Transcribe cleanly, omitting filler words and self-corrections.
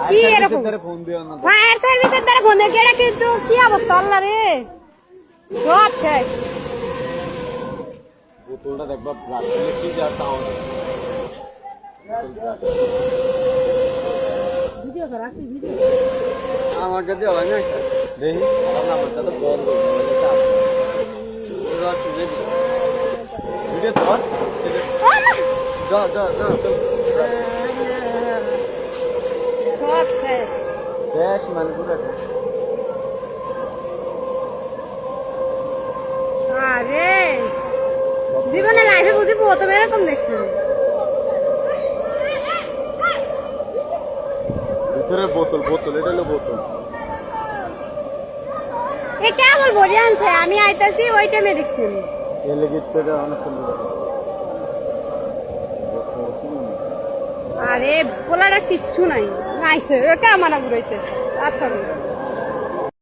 কি এরকম ফায়ার সার্ভিসের দ্বারা ফোন দিয়ে এটা কিন্তু কি অবস্থা আল্লাহ রে সব শেষ বোতলটা দেখবা প্লাস্টিকের কি যা সাউন্ড ভিডিও করা কি ভিডিও আমার কাছে হয় না দেখি আমার নাম্বারটা তো বন্ধ হয়ে গেছে ভিডিও তো যা যা যা সব শেষ বেশ মানে পুরো আরে জীবনে লাইফে বুঝি প্রথম এরকম দেখছি ভিতরে বোতল বোতল এটা হলো বোতল এ কেমন বড়ি আনছে আমি আইতাছি ওই টাইমে দেখছি এলে গিটটা অনেক সুন্দর আরে পোলাটা কিচ্ছু নাই নাইছে কেমন ঘুরাইতে আচ্ছা